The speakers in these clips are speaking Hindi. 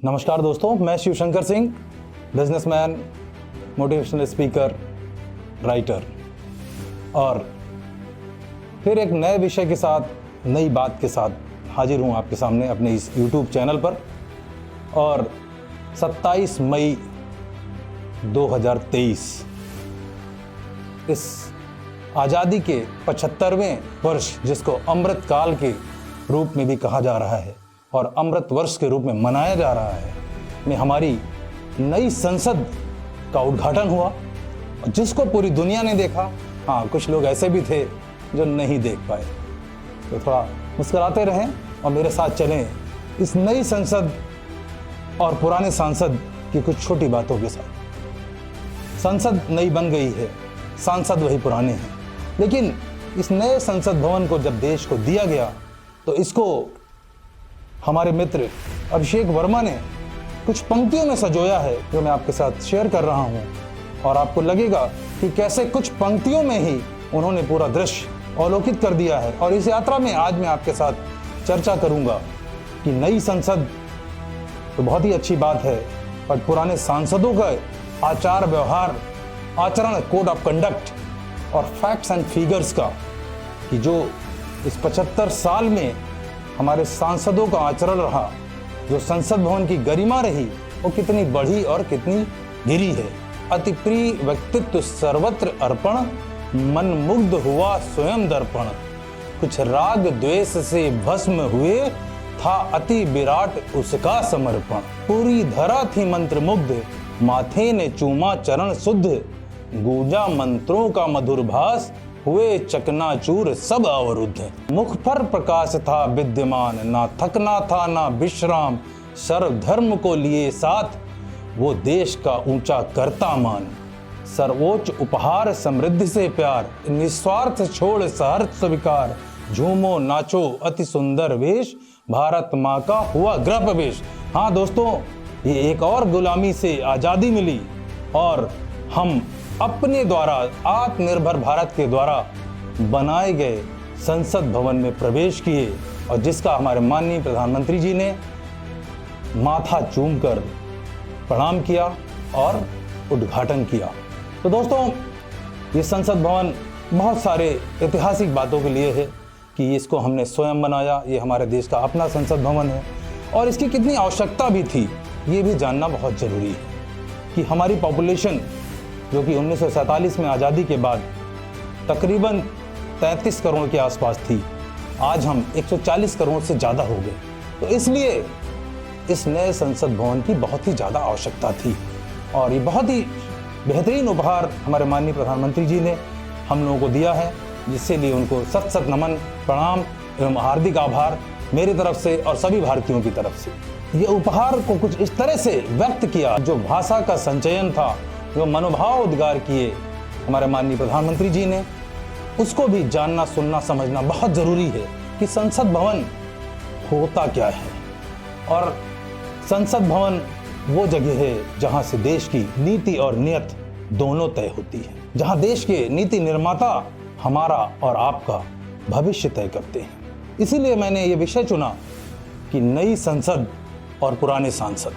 नमस्कार दोस्तों, मैं Shivshankar Singh, businessman, motivational speaker, writer, और फिर एक नए विषय के साथ, नई बात के साथ हाजिर हूँ आपके सामने अपने इस YouTube चैनल पर। और 27 मई 2023 इस आज़ादी के 75वें वर्ष, जिसको अमृत काल के रूप में भी कहा जा रहा है और अमृत वर्ष के रूप में मनाया जा रहा है, में हमारी नई संसद का उद्घाटन हुआ, जिसको पूरी दुनिया ने देखा। हाँ, कुछ लोग ऐसे भी थे जो नहीं देख पाए, तो थोड़ा मुस्कुराते रहें और मेरे साथ चलें इस नई संसद और पुराने सांसद की कुछ छोटी बातों के साथ। संसद नई बन गई है, सांसद वही पुराने हैं, लेकिन इस नए संसद भवन को जब देश को दिया गया तो इसको हमारे मित्र अभिषेक वर्मा ने कुछ पंक्तियों में सजोया है, जो मैं आपके साथ शेयर कर रहा हूं। और आपको लगेगा कि कैसे कुछ पंक्तियों में ही उन्होंने पूरा दृश्य अवलोकित कर दिया है। और इस यात्रा में आज मैं आपके साथ चर्चा करूंगा कि नई संसद तो बहुत ही अच्छी बात है, पर पुराने सांसदों का आचार व्यवहार, आचरण, कोड ऑफ कंडक्ट और फैक्ट्स एंड फिगर्स का, कि जो इस 75 साल में हमारे सांसदों का आचरण रहा, जो संसद भवन की गरिमा रही, वो कितनी बढ़ी और कितनी गिरी है। अति प्रिय व्यक्तित्व सर्वत्र अर्पण, मन मुग्ध हुआ स्वयं दर्पण। कुछ राग द्वेष से भस्म हुए, था अति विराट उसका समर्पण। पूरी धरा थी मंत्र मुग्ध, माथे ने चूमा चरण शुद्ध। गूंजा मंत्रों का मधुर भास, हुए चकनाचूर सब अवरुद्ध। मुख पर प्रकाश था विद्यमान, ना थकना था ना विश्राम। सर्वधर्म को लिए साथ, वो देश का ऊंचा करता मान। सर्वोच्च उपहार समृद्धि से प्यार, निस्वार्थ छोड़ सहर्ष स्वीकार। झूमो नाचो अति सुंदर वेश, भारत माँ का हुआ गृह प्रवेश। हाँ दोस्तों, ये एक और गुलामी से आज़ादी मिली और हम अपने द्वारा, आत्मनिर्भर भारत के द्वारा बनाए गए संसद भवन में प्रवेश किए, और जिसका हमारे माननीय प्रधानमंत्री जी ने माथा चूमकर प्रणाम किया और उद्घाटन किया। तो दोस्तों, ये संसद भवन बहुत सारे ऐतिहासिक बातों के लिए है कि इसको हमने स्वयं बनाया, ये हमारे देश का अपना संसद भवन है, और इसकी कितनी आवश्यकता भी थी, ये भी जानना बहुत ज़रूरी है कि हमारी पॉपुलेशन, जो कि 1947 में आज़ादी के बाद तकरीबन 33 करोड़ के आसपास थी, आज हम 140 करोड़ से ज़्यादा हो गए। तो इसलिए इस नए संसद भवन की बहुत ही ज़्यादा आवश्यकता थी, और ये बहुत ही बेहतरीन उपहार हमारे माननीय प्रधानमंत्री जी ने हम लोगों को दिया है, जिससे लिए उनको सत सत नमन, प्रणाम एवं हार्दिक आभार मेरी तरफ से और सभी भारतीयों की तरफ से। ये उपहार को कुछ इस तरह से व्यक्त किया, जो भाषा का संचयन था, जो मनोभाव उद्गार किए हमारे माननीय प्रधानमंत्री जी ने, उसको भी जानना, सुनना, समझना बहुत ज़रूरी है कि संसद भवन होता क्या है। और संसद भवन वो जगह है जहाँ से देश की नीति और नियत दोनों तय होती है, जहाँ देश के नीति निर्माता हमारा और आपका भविष्य तय करते हैं। इसीलिए मैंने ये विषय चुना कि नई संसद और पुराने सांसद,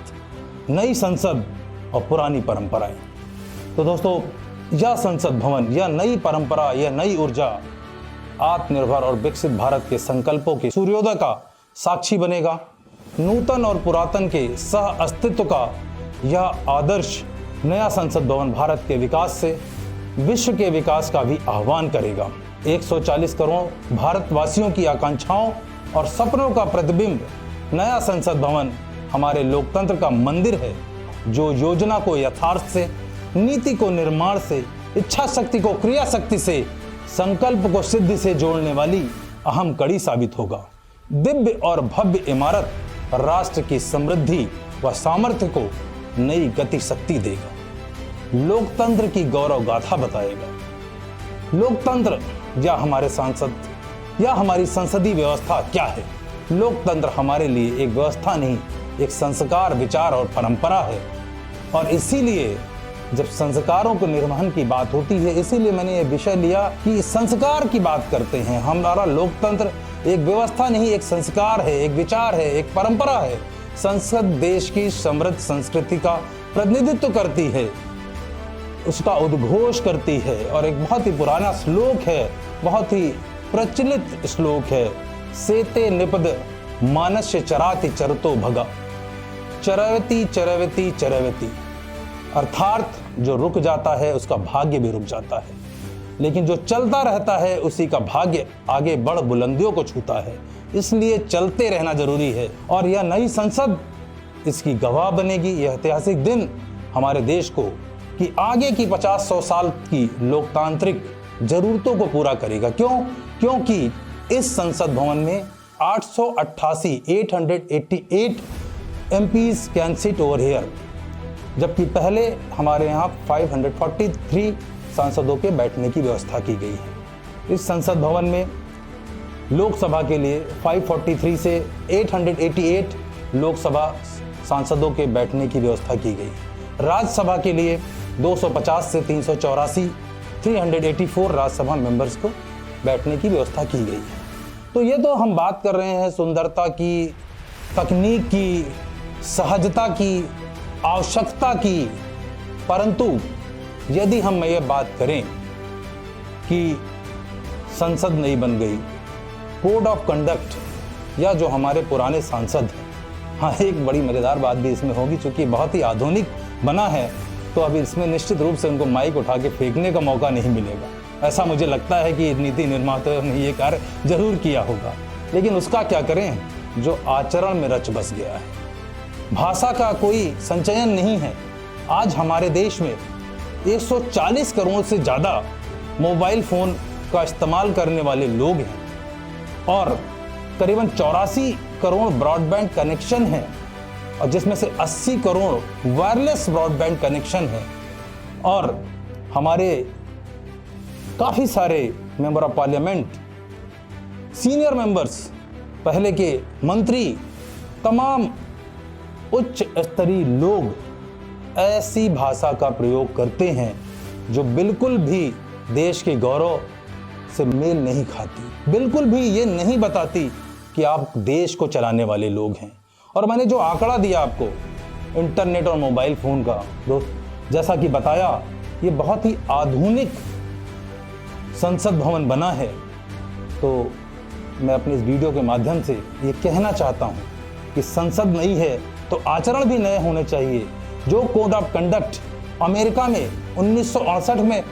नई संसद और पुरानी परंपराएं। तो दोस्तों, यह संसद भवन, यह नई परंपरा, यह नई ऊर्जा आत्मनिर्भर और विकसित भारत के संकल्पों के सूर्योदय का साक्षी बनेगा। नूतन और पुरातन के सह अस्तित्व का यह आदर्श नया संसद भवन भारत के विकास से विश्व के विकास का भी आह्वान करेगा। 140 करोड़ भारतवासियों की आकांक्षाओं और सपनों का प्रतिबिंब नया संसद भवन हमारे लोकतंत्र का मंदिर है, जो योजना को यथार्थ से, नीति को निर्माण से, इच्छा शक्ति को क्रिया शक्ति से, संकल्प को सिद्धि से जोड़ने वाली अहम कड़ी साबित होगा। दिव्य और भव्य इमारत राष्ट्र की समृद्धि व सामर्थ्य को नई गति शक्ति देगा, लोकतंत्र की गौरव गाथा बताएगा। लोकतंत्र या हमारे सांसद या हमारी संसदीय व्यवस्था क्या है? लोकतंत्र हमारे लिए एक व्यवस्था नहीं, एक संस्कार, विचार और परंपरा है। और इसीलिए जब संस्कारों के निर्वहन की बात होती है, इसीलिए मैंने ये विषय लिया कि संस्कार की बात करते हैं। हमारा लोकतंत्र एक व्यवस्था नहीं, एक संस्कार है, एक विचार है, एक परंपरा है, संसद देश की समृद्ध संस्कृति का प्रतिनिधित्व करती है, उसका उद्घोष करती है। और एक बहुत ही पुराना श्लोक है, बहुत ही प्रचलित श्लोक है, सेते निपद मानस्य चराति चरतो भगा, चरवती चरवती चरवती। अर्थात जो रुक जाता है उसका भाग्य भी रुक जाता है, लेकिन जो चलता रहता है उसी का भाग्य आगे बढ़ बुलंदियों को छूता है। इसलिए चलते रहना जरूरी है। और यह नई संसद इसकी गवाह बनेगी। यह ऐतिहासिक दिन हमारे देश को कि आगे की 50-100 साल की लोकतांत्रिक जरूरतों को पूरा करेगा। क्योंकि इस संसद भवन में 888 MPs can sit over here, जबकि पहले हमारे यहाँ 543 सांसदों के बैठने की व्यवस्था की गई है। इस संसद भवन में लोकसभा के लिए 543 से 888 लोकसभा सांसदों के बैठने की व्यवस्था की गई। राज्यसभा के लिए 250 से 384 राज्यसभा मेंबर्स को बैठने की व्यवस्था की गई है। तो ये तो हम बात कर रहे हैं सुंदरता की, तकनीक की, सहजता की, आवश्यकता की। परंतु यदि हम ये बात करें कि संसद नहीं बन गई, कोड ऑफ कंडक्ट या जो हमारे पुराने सांसद हैं, हाँ एक बड़ी मज़ेदार बात भी इसमें होगी, चूँकि बहुत ही आधुनिक बना है तो अभी इसमें निश्चित रूप से उनको माइक उठा के फेंकने का मौका नहीं मिलेगा। ऐसा मुझे लगता है कि नीति निर्माताओं ने ये कार्य जरूर किया होगा, लेकिन उसका क्या करें जो आचरण में रच बस गया है। भाषा का कोई संचयन नहीं है। आज हमारे देश में 140 करोड़ से ज़्यादा मोबाइल फ़ोन का इस्तेमाल करने वाले लोग हैं और करीबन 84 करोड़ ब्रॉडबैंड कनेक्शन हैं, और जिसमें से 80 करोड़ वायरलेस ब्रॉडबैंड कनेक्शन हैं। और हमारे काफ़ी सारे member of parliament, senior members, पहले के मंत्री, तमाम उच्च स्तरीय लोग ऐसी भाषा का प्रयोग करते हैं जो बिल्कुल भी देश के गौरव से मेल नहीं खाती, बिल्कुल भी ये नहीं बताती कि आप देश को चलाने वाले लोग हैं। और मैंने जो आंकड़ा दिया आपको इंटरनेट और मोबाइल फ़ोन का, दोस्त जैसा कि बताया, ये बहुत ही आधुनिक संसद भवन बना है। तो मैं अपनी इस वीडियो के माध्यम से ये कहना चाहता हूँ कि संसद नई है तो आचरण भी नए होने चाहिए। जो कोड ऑफ कंडक्ट अमेरिका में 1968 में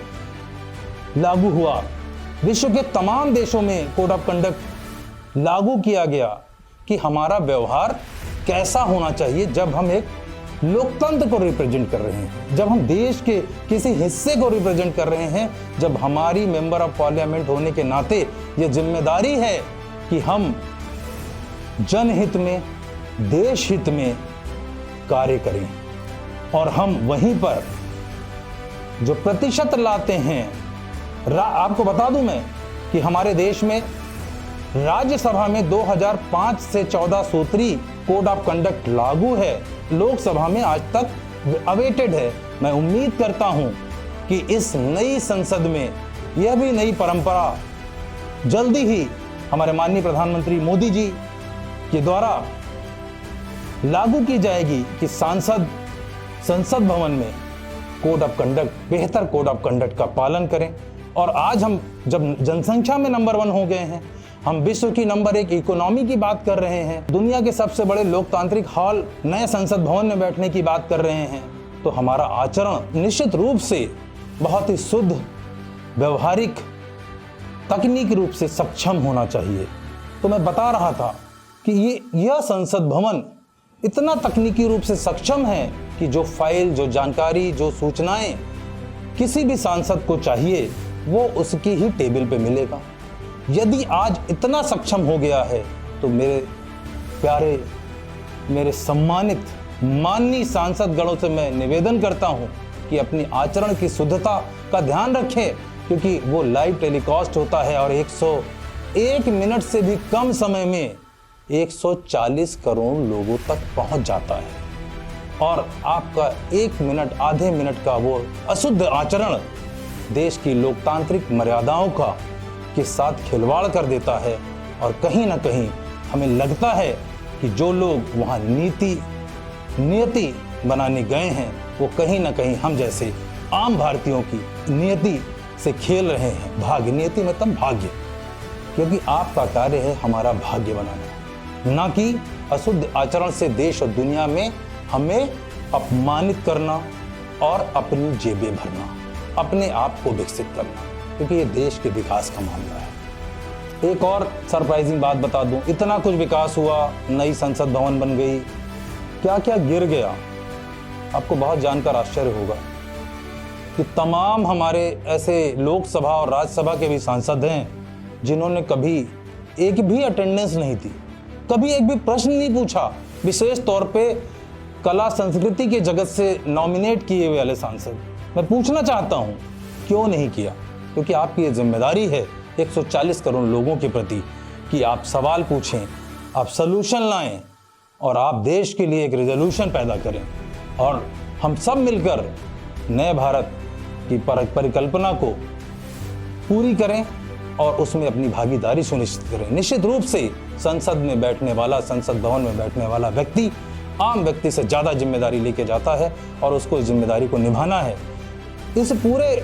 लागू हुआ, विश्व के तमाम देशों में कोड ऑफ कंडक्ट लागू किया गया कि हमारा व्यवहार कैसा होना चाहिए जब हम एक लोकतंत्र को रिप्रेजेंट कर रहे हैं, जब हम देश के किसी हिस्से को रिप्रेजेंट कर रहे हैं, जब हमारी मेंबर ऑफ पार्लियामेंट होने के नाते ये जिम्मेदारी है कि हम जनहित में, देश हित में कार्य करें। और हम वहीं पर जो प्रतिशत लाते हैं, आपको बता दूं मैं कि हमारे देश में राज्यसभा में 2005 से 14 सूत्री कोड ऑफ कंडक्ट लागू है, लोकसभा में आज तक अवेटेड है। मैं उम्मीद करता हूं कि इस नई संसद में यह भी नई परंपरा जल्दी ही हमारे माननीय प्रधानमंत्री मोदी जी के द्वारा लागू की जाएगी कि संसद भवन में कोड ऑफ कंडक्ट, बेहतर कोड ऑफ कंडक्ट का पालन करें। और आज हम जब जनसंख्या में नंबर 1 हो गए हैं, हम विश्व की नंबर 1 इकोनॉमी की बात कर रहे हैं, दुनिया के सबसे बड़े लोकतांत्रिक हॉल नए संसद भवन में बैठने की बात कर रहे हैं, तो हमारा आचरण निश्चित रूप से बहुत ही शुद्ध, व्यवहारिक, तकनीकी रूप से सक्षम होना चाहिए। तो मैं बता रहा था कि यह संसद भवन इतना तकनीकी रूप से सक्षम है कि जो फाइल, जो जानकारी, जो सूचनाएं किसी भी सांसद को चाहिए वो उसकी ही टेबल पे मिलेगा। यदि आज इतना सक्षम हो गया है तो मेरे प्यारे, मेरे सम्मानित माननीय सांसद गणों से मैं निवेदन करता हूं कि अपनी आचरण की शुद्धता का ध्यान रखें, क्योंकि वो लाइव टेलीकास्ट होता है और 101 मिनट से भी कम समय में 140 करोड़ लोगों तक पहुंच जाता है। और आपका 1 मिनट, आधे मिनट का वो अशुद्ध आचरण देश की लोकतांत्रिक मर्यादाओं का के साथ खिलवाड़ कर देता है। और कहीं ना कहीं हमें लगता है कि जो लोग वहाँ नियति बनाने गए हैं वो कहीं ना कहीं हम जैसे आम भारतीयों की नियति से खेल रहे हैं। भाग्य, नियति मतलब भाग्य, क्योंकि आपका कार्य है हमारा भाग्य बनाना, ना कि अशुद्ध आचरण से देश और दुनिया में हमें अपमानित करना और अपनी जेबें भरना, अपने आप को विकसित करना, क्योंकि ये देश के विकास का मामला है। एक और सरप्राइजिंग बात बता दूं, इतना कुछ विकास हुआ, नई संसद भवन बन गई, क्या क्या गिर गया, आपको बहुत जानकर आश्चर्य होगा कि तमाम हमारे ऐसे लोकसभा और राज्यसभा के भी सांसद हैं जिन्होंने कभी एक भी अटेंडेंस नहीं दी, कभी एक भी प्रश्न नहीं पूछा। विशेष तौर पे कला संस्कृति के जगत से नॉमिनेट किए हुए वाले सांसद, मैं पूछना चाहता हूं क्यों नहीं किया? क्योंकि आपकी ये जिम्मेदारी है 140 करोड़ लोगों के प्रति कि आप सवाल पूछें, आप सलूशन लाएं और आप देश के लिए एक रेजोल्यूशन पैदा करें और हम सब मिलकर नए भारत की परिकल्पना को पूरी करें और उसमें अपनी भागीदारी सुनिश्चित करें। निश्चित रूप से संसद में बैठने वाला, संसद भवन में बैठने वाला व्यक्ति आम व्यक्ति से ज़्यादा जिम्मेदारी लेके जाता है और उसको इस जिम्मेदारी को निभाना है। इस पूरे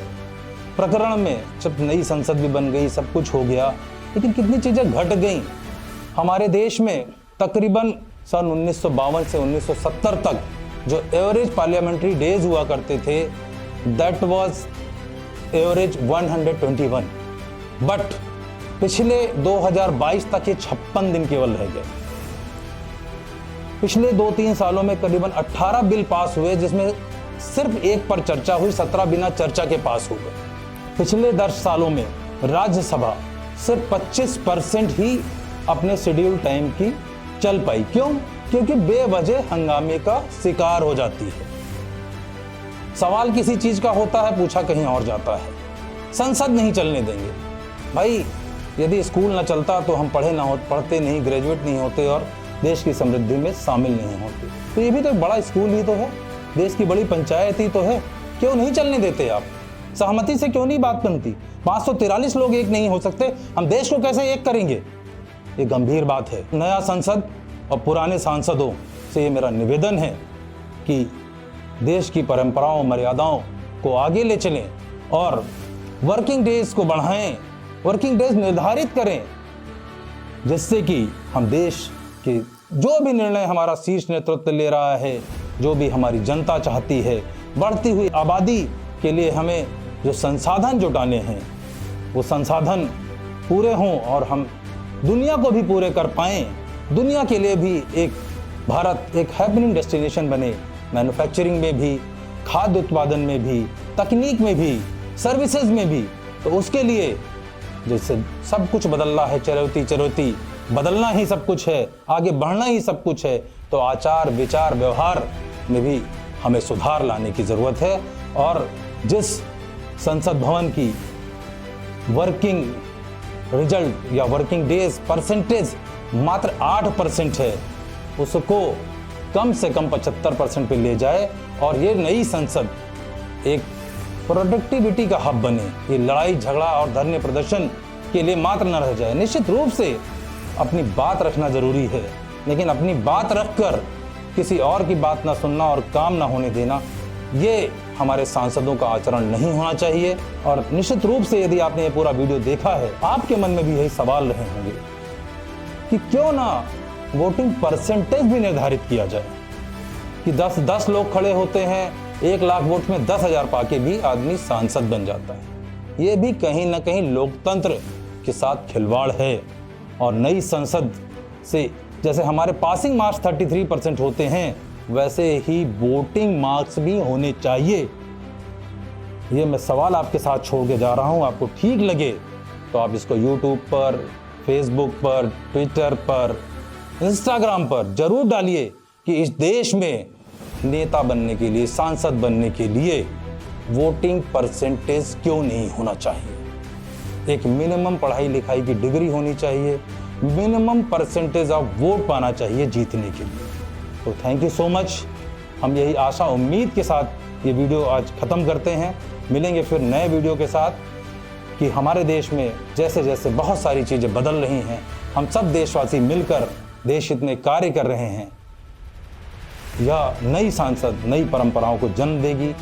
प्रकरण में जब नई संसद भी बन गई, सब कुछ हो गया, लेकिन कितनी चीज़ें घट गई हमारे देश में। तकरीबन सन 1952 से 1970 तक जो एवरेज पार्लियामेंट्री डेज हुआ करते थे, दैट वाज एवरेज 121, बट पिछले 2022 तक ये 56 दिन केवल रह गए। पिछले 2-3 सालों में करीबन 18 बिल पास हुए, जिसमें सिर्फ एक पर चर्चा हुई, 17 बिना चर्चा के पास हो गए। पिछले 10 सालों में राज्यसभा सिर्फ 25% ही अपने शेड्यूल टाइम की चल पाई। क्यों? क्योंकि बेवजह हंगामे का शिकार हो जाती है। सवाल किसी चीज का होता है, पूछा कहीं और जाता है। संसद नहीं चलने देंगे। भाई, यदि स्कूल ना चलता तो हम पढ़ते नहीं, ग्रेजुएट नहीं होते और देश की समृद्धि में शामिल नहीं होते। तो ये भी तो एक बड़ा स्कूल ही तो है, देश की बड़ी पंचायत ही तो है। क्यों नहीं चलने देते आप? सहमति से क्यों नहीं बात बनती? 543 लोग एक नहीं हो सकते, हम देश को कैसे एक करेंगे? ये गंभीर बात है। नया संसद और पुराने सांसदों से ये मेरा निवेदन है कि देश की परंपराओं, मर्यादाओं को आगे ले चलें और वर्किंग डेज को बढ़ाएं, वर्किंग डेज निर्धारित करें, जिससे कि हम देश के जो भी निर्णय हमारा शीर्ष नेतृत्व ले रहा है, जो भी हमारी जनता चाहती है, बढ़ती हुई आबादी के लिए हमें जो संसाधन जुटाने हैं वो संसाधन पूरे हों और हम दुनिया को भी पूरे कर पाएं। दुनिया के लिए भी एक भारत एक हैपनिंग डेस्टिनेशन बने, मैन्युफैक्चरिंग में भी, खाद्य उत्पादन में भी, तकनीक में भी, सर्विसेज में भी। तो उसके लिए जैसे सब कुछ बदलना है, चरोती बदलना ही सब कुछ है, आगे बढ़ना ही सब कुछ है, तो आचार विचार व्यवहार में भी हमें सुधार लाने की ज़रूरत है। और जिस संसद भवन की वर्किंग रिजल्ट या वर्किंग डेज परसेंटेज मात्र 8% है, उसको कम से कम 75% पे ले जाए और ये नई संसद एक प्रोडक्टिविटी का हब बने। ये लड़ाई झगड़ा और धरने प्रदर्शन के लिए मात्र न रह जाए। निश्चित रूप से अपनी बात रखना जरूरी है, लेकिन अपनी बात रखकर किसी और की बात ना सुनना और काम ना होने देना, ये हमारे सांसदों का आचरण नहीं होना चाहिए। और निश्चित रूप से यदि आपने ये पूरा वीडियो देखा है, आपके मन में भी यही सवाल रहे होंगे कि क्यों ना वोटिंग परसेंटेज भी निर्धारित किया जाए कि 10 लोग खड़े होते हैं, 1 लाख वोट में 10,000 पाके भी आदमी सांसद बन जाता है। ये भी कहीं ना कहीं लोकतंत्र के साथ खिलवाड़ है। और नई संसद से जैसे हमारे पासिंग मार्क्स 33% होते हैं, वैसे ही वोटिंग मार्क्स भी होने चाहिए। ये मैं सवाल आपके साथ छोड़ के जा रहा हूँ। आपको ठीक लगे तो आप इसको यूट्यूब पर, फेसबुक पर, ट्विटर पर, इंस्टाग्राम पर जरूर डालिए कि इस देश में नेता बनने के लिए, सांसद बनने के लिए वोटिंग परसेंटेज क्यों नहीं होना चाहिए। एक मिनिमम पढ़ाई लिखाई की डिग्री होनी चाहिए, मिनिमम परसेंटेज ऑफ वोट पाना चाहिए जीतने के लिए। तो थैंक यू सो मच। हम यही आशा उम्मीद के साथ ये वीडियो आज ख़त्म करते हैं। मिलेंगे फिर नए वीडियो के साथ कि हमारे देश में जैसे जैसे बहुत सारी चीज़ें बदल रही हैं, हम सब देशवासी मिलकर देश हित में कार्य कर रहे हैं, यह नई सांसद नई परंपराओं को जन्म देगी।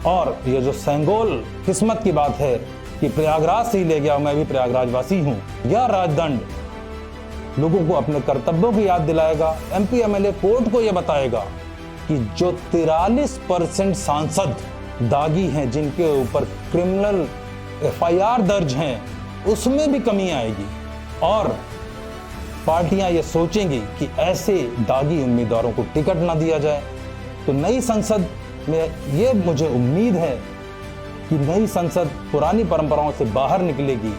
और ये जो सेंगोल किस्मत की बात है कि प्रयागराज से ही ले गया, मैं भी प्रयागराजवासी हूँ, यह राजदंड लोगों को अपने कर्तव्यों की याद दिलाएगा। MP MLA कोर्ट को यह बताएगा कि जो 43% सांसद दागी हैं, जिनके ऊपर क्रिमिनल FIR दर्ज हैं, उसमें भी कमी आएगी और पार्टियां ये सोचेंगी कि ऐसे दागी उम्मीदवारों को टिकट ना दिया जाए। तो नई संसद में ये मुझे उम्मीद है कि नई संसद पुरानी परंपराओं से बाहर निकलेगी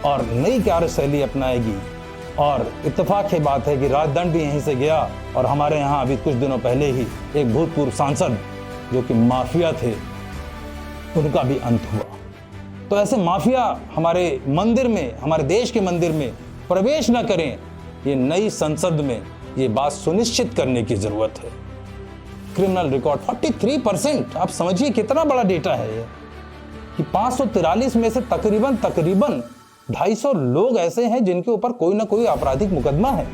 और नई कार्यशैली अपनाएगी। और इत्तेफाक की बात है कि राजदंड भी यहीं से गया और हमारे यहाँ अभी कुछ दिनों पहले ही एक भूतपूर्व सांसद जो कि माफिया थे, उनका भी अंत हुआ। तो ऐसे माफिया हमारे मंदिर में, हमारे देश के मंदिर में प्रवेश न करें, ये नई संसद में ये बात सुनिश्चित करने की जरूरत है। क्रिमिनल रिकॉर्ड 43%, आप समझिए कितना बड़ा डेटा है ये, कि 543 में से तकरीबन 250 लोग ऐसे हैं जिनके ऊपर कोई ना कोई आपराधिक मुकदमा है।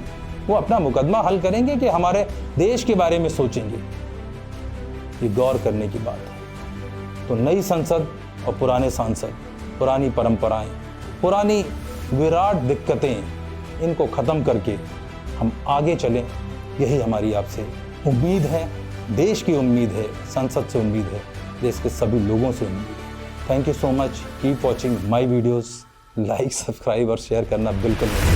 वो अपना मुकदमा हल करेंगे कि हमारे देश के बारे में सोचेंगे, ये गौर करने की बात है। तो नई संसद और पुराने सांसद, पुरानी परंपराएं, पुरानी विराट दिक्कतें, इनको ख़त्म करके हम आगे चलें, यही हमारी आपसे उम्मीद है। देश की उम्मीद है, संसद से उम्मीद है, देश के सभी लोगों से उम्मीद है। Thank you so much. Keep watching my videos. Like, subscribe और शेयर करना बिल्कुल नहीं।